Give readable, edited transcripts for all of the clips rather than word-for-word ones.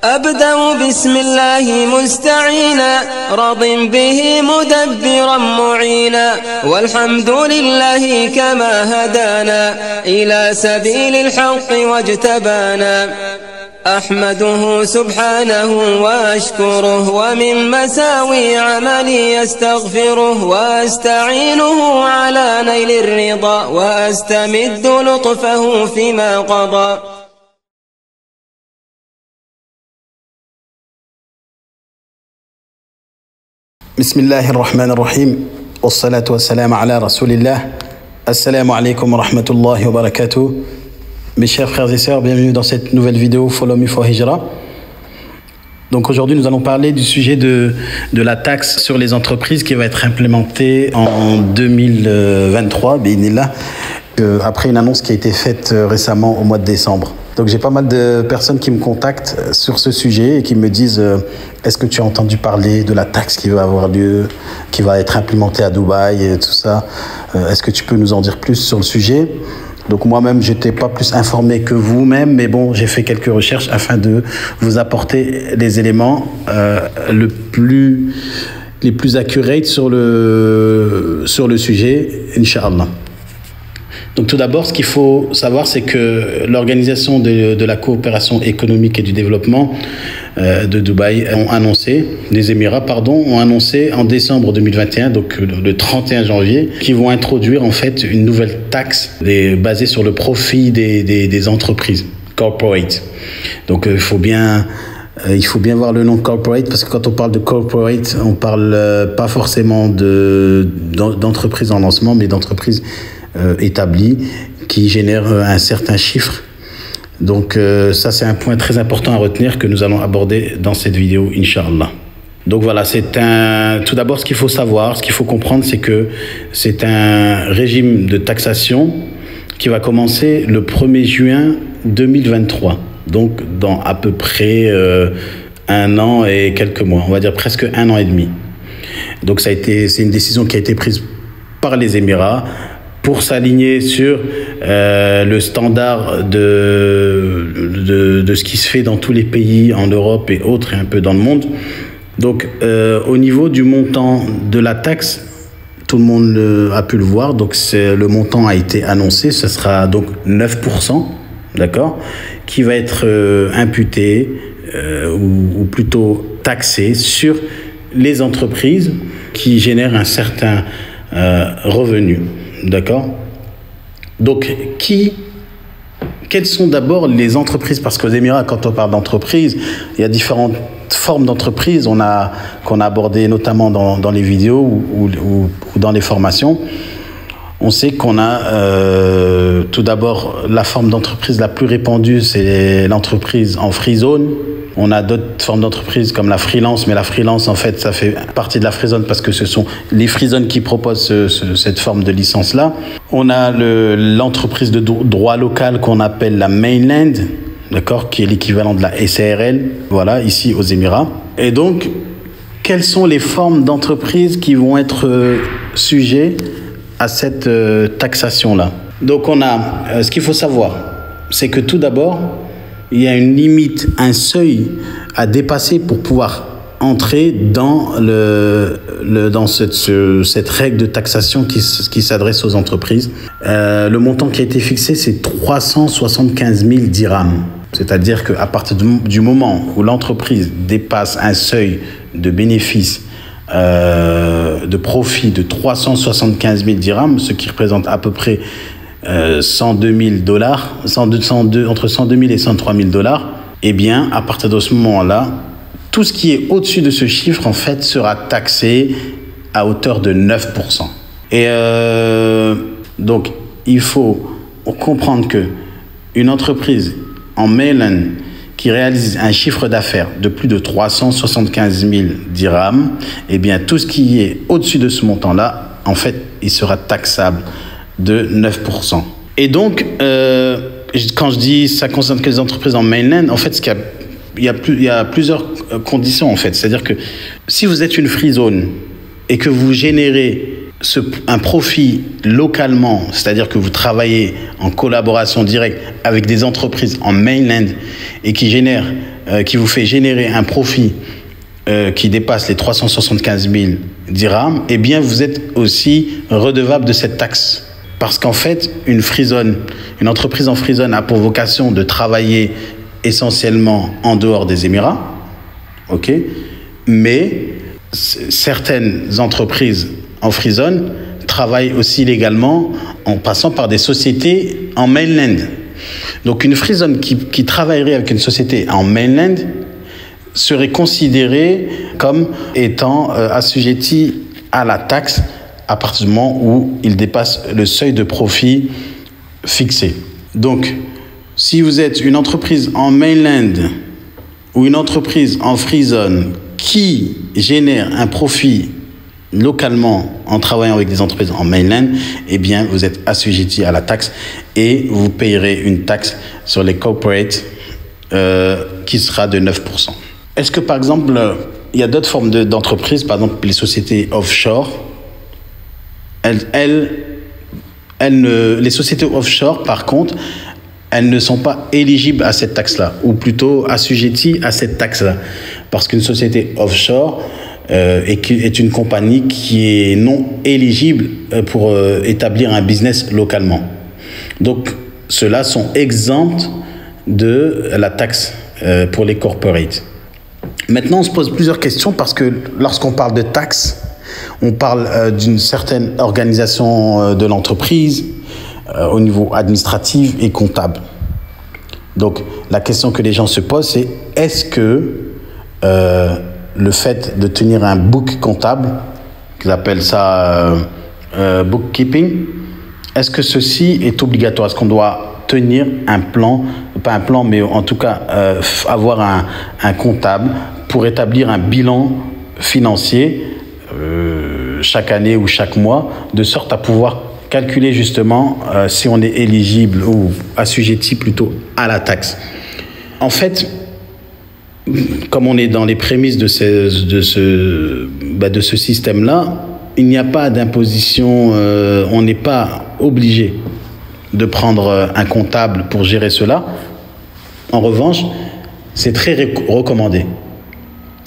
أبدأ بسم الله مستعينا راض به مدبرا معينا والحمد لله كما هدانا إلى سبيل الحق واجتبانا أحمده سبحانه وأشكره ومن مساوي عملي أستغفره وأستعينه على نيل الرضا وأستمد لطفه فيما قضى. بسم الله الرحمن الرحيم والصلاة والسلام على رسول الله. Assalamu alaikum wa rahmatullahi wa barakatuh. Mes chers frères et sœurs, bienvenue dans cette nouvelle vidéo Follow Me for Hijra. Donc aujourd'hui, nous allons parler du sujet de la taxe sur les entreprises qui va être implémentée en 2023, bi'idhnillah, après une annonce qui a été faite récemment au mois de décembre. Donc j'ai pas mal de personnes qui me contactent sur ce sujet et qui me disent est-ce que tu as entendu parler de la taxe qui va avoir lieu, qui va être implémentée à Dubaï et tout ça, est-ce que tu peux nous en dire plus sur le sujet? Donc moi-même, je n'étais pas plus informé que vous-même, mais bon, j'ai fait quelques recherches afin de vous apporter les éléments les plus accurate sur le sujet, Inch'Allah. Donc tout d'abord, ce qu'il faut savoir, c'est que l'Organisation de la coopération économique et du développement de Dubaï des Émirats, ont annoncé en décembre 2021, donc le 31 janvier, qu'ils vont introduire en fait une nouvelle taxe basée sur le profit des entreprises, corporate. Donc il faut bien voir le nom corporate, parce que quand on parle de corporate, on parle pas forcément d'entreprise en lancement, mais d'entreprise établie qui génère un certain chiffre. Donc ça, c'est un point très important à retenir que nous allons aborder dans cette vidéo, Inch'Allah. Donc voilà, tout d'abord, ce qu'il faut savoir, ce qu'il faut comprendre, c'est que c'est un régime de taxation qui va commencer le 1er juin 2023. Donc dans à peu près 1 an et quelques mois, on va dire presque 1 an et demi. Donc c'est une décision qui a été prise par les Émirats pour s'aligner sur le standard de ce qui se fait dans tous les pays en Europe et autres, et un peu dans le monde. Donc au niveau du montant de la taxe, tout le monde a pu le voir, donc le montant a été annoncé, ce sera donc 9%, d'accord, qui va être imputé ou plutôt taxé sur les entreprises qui génèrent un certain revenu. D'accord. Donc, quelles sont d'abord les entreprises? Parce qu'aux Émirats, quand on parle d'entreprise, il y a différentes formes d'entreprises qu'on a abordées notamment dans les vidéos ou dans les formations. On sait qu'on a tout d'abord la forme d'entreprise la plus répandue, c'est l'entreprise en free zone. On a d'autres formes d'entreprises comme la freelance, mais la freelance, en fait, ça fait partie de la free zone parce que ce sont les free zones qui proposent cette forme de licence-là. On a l'entreprise de droit local qu'on appelle la mainland, d'accord, qui est l'équivalent de la SARL, voilà, ici aux Émirats. Et donc, quelles sont les formes d'entreprises qui vont être sujets à cette taxation-là? Donc, on a, ce qu'il faut savoir, c'est que tout d'abord, il y a une limite, un seuil à dépasser pour pouvoir entrer dans cette règle de taxation qui s'adresse aux entreprises. Le montant qui a été fixé, c'est 375 000 dirhams. C'est-à-dire qu'à partir du moment où l'entreprise dépasse un seuil de bénéfice, de profit de 375 000 dirhams, ce qui représente à peu près $102 000, entre 102 000 et 103 000 $, eh bien, à partir de ce moment-là, tout ce qui est au-dessus de ce chiffre, en fait, sera taxé à hauteur de 9%. Et donc, il faut comprendre que une entreprise en mainland qui réalise un chiffre d'affaires de plus de 375 000 dirhams, eh bien, tout ce qui est au-dessus de ce montant-là, en fait, il sera taxable de 9%. Et donc, quand je dis ça concerne que les entreprises en mainland, en fait, il y a plusieurs conditions, en fait. C'est-à-dire que si vous êtes une free zone et que vous générez un profit localement, c'est-à-dire que vous travaillez en collaboration directe avec des entreprises en mainland et qui génèrent qui vous fait générer un profit qui dépasse les 375 000 dirhams, eh bien, vous êtes aussi redevable de cette taxe. Parce qu'en fait, une entreprise en free zone a pour vocation de travailler essentiellement en dehors des Émirats, ok, mais certaines entreprises en free zone travaillent aussi légalement en passant par des sociétés en mainland. Donc une free zone qui travaillerait avec une société en mainland serait considérée comme étant assujettie à la taxe à partir du moment où il dépasse le seuil de profit fixé. Donc, si vous êtes une entreprise en mainland ou une entreprise en free zone qui génère un profit localement en travaillant avec des entreprises en mainland, eh bien, vous êtes assujetti à la taxe et vous payerez une taxe sur les corporates qui sera de 9%. Est-ce que, par exemple, il y a d'autres formes d'entreprises, par exemple les sociétés offshore, les sociétés offshore, par contre, elles ne sont pas éligibles à cette taxe-là, ou plutôt assujetties à cette taxe-là. Parce qu'une société offshore est une compagnie qui est non éligible pour établir un business localement. Donc, ceux-là sont exempts de la taxe pour les corporates. Maintenant, on se pose plusieurs questions parce que lorsqu'on parle de taxes, on parle d'une certaine organisation de l'entreprise au niveau administratif et comptable. Donc, la question que les gens se posent, c'est est-ce que le fait de tenir un book comptable, qu'ils appellent ça bookkeeping, est-ce que ceci est obligatoire? Est-ce qu'on doit tenir un plan, pas un plan, mais en tout cas avoir un comptable pour établir un bilan financier chaque année ou chaque mois, de sorte à pouvoir calculer justement si on est éligible ou assujetti plutôt à la taxe. En fait, comme on est dans les prémices de ce système-là, il n'y a pas d'imposition, on n'est pas obligé de prendre un comptable pour gérer cela. En revanche, c'est très recommandé.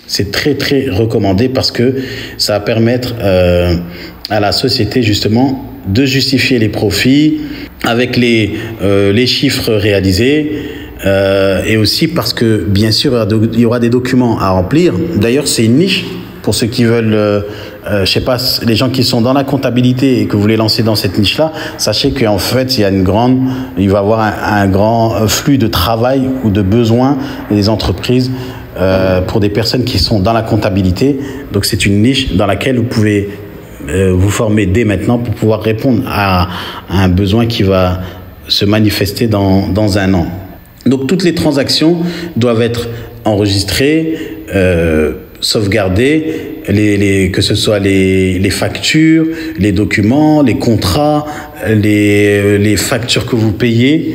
C'est très, très recommandé parce que ça va permettre à la société, justement, de justifier les profits avec les chiffres réalisés et aussi parce que, bien sûr, il y aura des documents à remplir. D'ailleurs, c'est une niche pour ceux qui veulent, je sais pas, les gens qui sont dans la comptabilité et que vous voulez lancer dans cette niche-là, sachez qu'en fait, il va y avoir un grand flux de travail ou de besoins des entreprises pour des personnes qui sont dans la comptabilité. Donc, c'est une niche dans laquelle vous pouvez vous former dès maintenant pour pouvoir répondre à un besoin qui va se manifester dans un an. Donc, toutes les transactions doivent être enregistrées, sauvegardées, que ce soit les factures, les documents, les contrats, les factures que vous payez.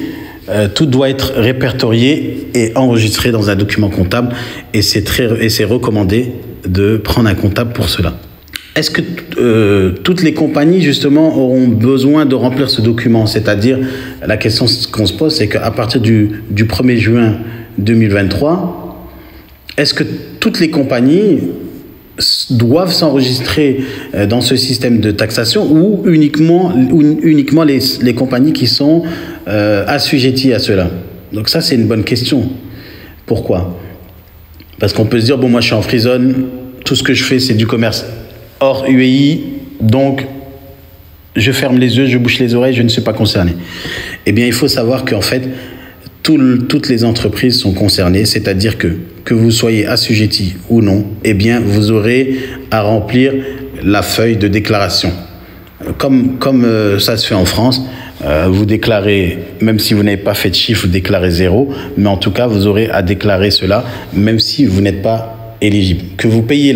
Tout doit être répertorié et enregistré dans un document comptable et c'est recommandé de prendre un comptable pour cela. Est-ce que toutes les compagnies, justement, auront besoin de remplir ce document? C'est-à-dire, la question qu'on se pose, c'est qu'à partir du 1er juin 2023, est-ce que toutes les compagnies doivent s'enregistrer dans ce système de taxation ou uniquement les compagnies qui sont assujetties à cela? Donc ça, c'est une bonne question. Pourquoi? Parce qu'on peut se dire, bon, moi je suis en free zone, tout ce que je fais c'est du commerce hors UAE, donc je ferme les yeux, je bouche les oreilles, je ne suis pas concerné. Eh bien, il faut savoir qu'en fait, toutes les entreprises sont concernées, c'est-à-dire que vous soyez assujetti ou non, eh bien, vous aurez à remplir la feuille de déclaration. Comme ça se fait en France, vous déclarez, même si vous n'avez pas fait de chiffre, vous déclarez 0, mais en tout cas, vous aurez à déclarer cela, même si vous n'êtes pas éligible. Que vous payez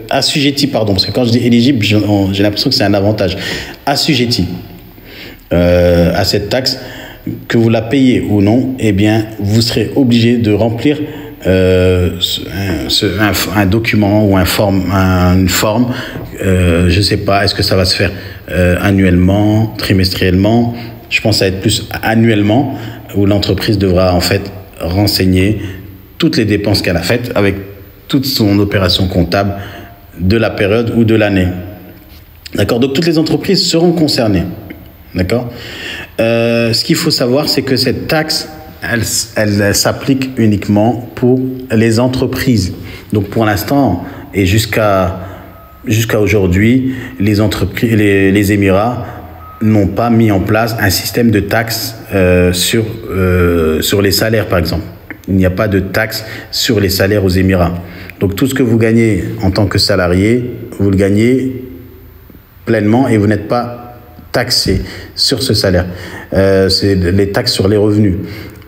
assujetti, pardon, parce que quand je dis éligible, j'ai l'impression que c'est un avantage. Assujetti à cette taxe, que vous la payez ou non, eh bien, vous serez obligé de remplir un document ou une forme. Je ne sais pas, est-ce que ça va se faire annuellement, trimestriellement? Je pense que ça va être plus annuellement, où l'entreprise devra en fait renseigner toutes les dépenses qu'elle a faites avec toute son opération comptable de la période ou de l'année. D'accord? Donc, toutes les entreprises seront concernées. D'accord? Ce qu'il faut savoir, c'est que cette taxe, elle s'applique uniquement pour les entreprises. Donc, pour l'instant, et jusqu'à aujourd'hui, les entreprises, les Émirats n'ont pas mis en place un système de taxes sur les salaires, par exemple. Il n'y a pas de taxe sur les salaires aux Émirats. Donc, tout ce que vous gagnez en tant que salarié, vous le gagnez pleinement et vous n'êtes pas taxé sur ce salaire. C'est les taxes sur les revenus.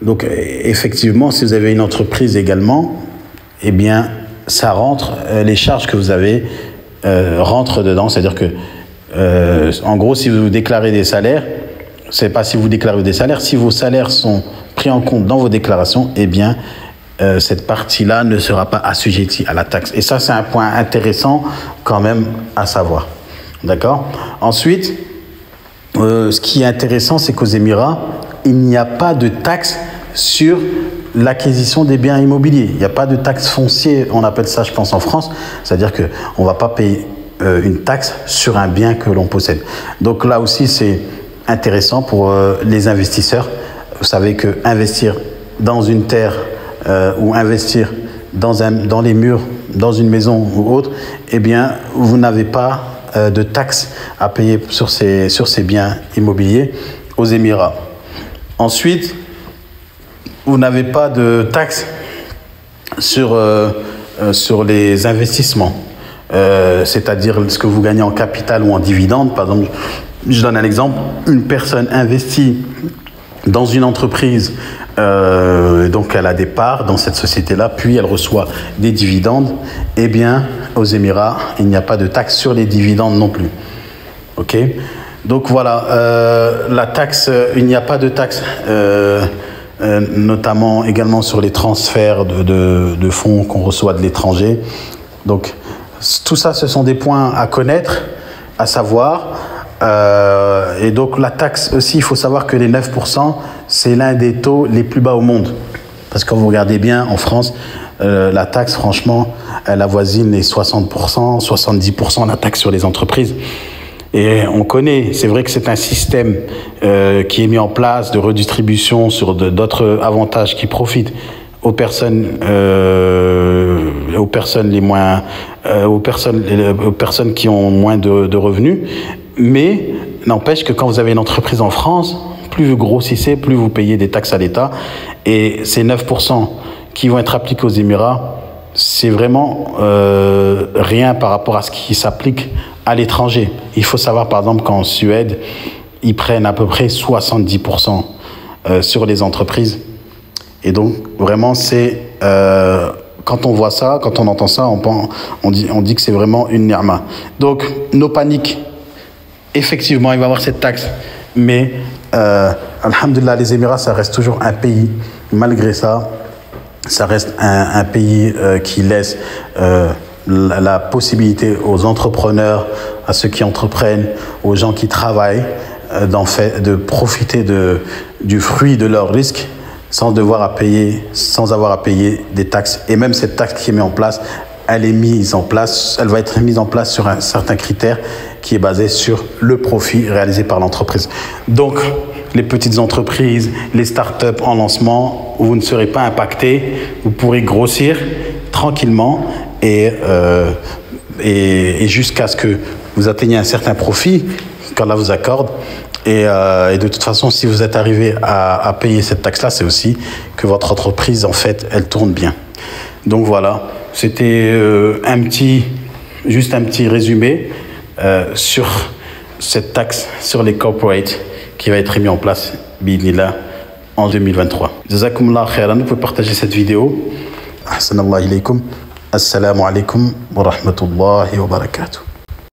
Donc, effectivement, si vous avez une entreprise également, eh bien, ça rentre, les charges que vous avez rentrent dedans. C'est-à-dire que, en gros, si vous déclarez des salaires, c'est pas si vous déclarez des salaires, si vos salaires sont pris en compte dans vos déclarations, eh bien, cette partie-là ne sera pas assujettie à la taxe. Et ça, c'est un point intéressant quand même à savoir. D'accord? Ensuite, ce qui est intéressant, c'est qu'aux Émirats, il n'y a pas de taxe sur l'acquisition des biens immobiliers. Il n'y a pas de taxe foncière, on appelle ça, je pense, en France. C'est-à-dire qu'on ne va pas payer une taxe sur un bien que l'on possède. Donc là aussi, c'est intéressant pour les investisseurs. Vous savez qu'investir dans une terre ou investir dans les murs, dans une maison ou autre, eh bien, vous n'avez pas de taxes à payer sur ces biens immobiliers aux Émirats. Ensuite, vous n'avez pas de taxes sur les investissements, c'est-à-dire ce que vous gagnez en capital ou en dividende. Par exemple, je donne un exemple, une personne investit dans une entreprise, donc elle a des parts dans cette société-là, puis elle reçoit des dividendes, eh bien, aux Émirats, il n'y a pas de taxe sur les dividendes non plus. Ok? Donc voilà, la taxe, il n'y a pas de taxe, notamment également sur les transferts de fonds qu'on reçoit de l'étranger. Donc tout ça, ce sont des points à connaître, à savoir. Et donc la taxe aussi, il faut savoir que les 9%, c'est l'un des taux les plus bas au monde. Parce que quand vous regardez bien, en France, la taxe, franchement, elle avoisine les 60%, 70% la taxe sur les entreprises. Et on connaît, c'est vrai que c'est un système qui est mis en place de redistribution sur d'autres avantages qui profitent aux personnes les moins, aux personnes qui ont moins de revenus. Mais n'empêche que quand vous avez une entreprise en France, plus vous grossissez, plus vous payez des taxes à l'État. Et ces 9% qui vont être appliqués aux Émirats, c'est vraiment rien par rapport à ce qui s'applique à l'étranger. Il faut savoir, par exemple, qu'en Suède, ils prennent à peu près 70% sur les entreprises. Et donc, vraiment, c'est... quand on voit ça, quand on entend ça, on dit que c'est vraiment une ni'ma. Donc, nos paniques, effectivement, il va y avoir cette taxe. Mais, alhamdulillah, les Émirats, ça reste toujours un pays, malgré ça, ça reste un pays qui laisse la possibilité aux entrepreneurs, à ceux qui entreprennent, aux gens qui travaillent, de profiter du fruit de leur risque sans avoir à payer des taxes. Et même cette taxe qui est mise en place, elle va être mise en place sur un certain critère qui est basé sur le profit réalisé par l'entreprise. Donc, les petites entreprises, les startups en lancement, vous ne serez pas impactés, vous pourrez grossir tranquillement et jusqu'à ce que vous atteigniez un certain profit qu'Allah vous accorde. Et de toute façon, si vous êtes arrivé à payer cette taxe-là, c'est aussi que votre entreprise, en fait, elle tourne bien. Donc voilà, c'était juste un petit résumé sur cette taxe sur les corporates qui va être mis en place, bi'idhnillah, en 2023. Jazakumullah khairan, vous pouvez partager cette vidéo. Ahsanallah ilaykum. Assalamu alaikum wa rahmatullahi wa barakatuh.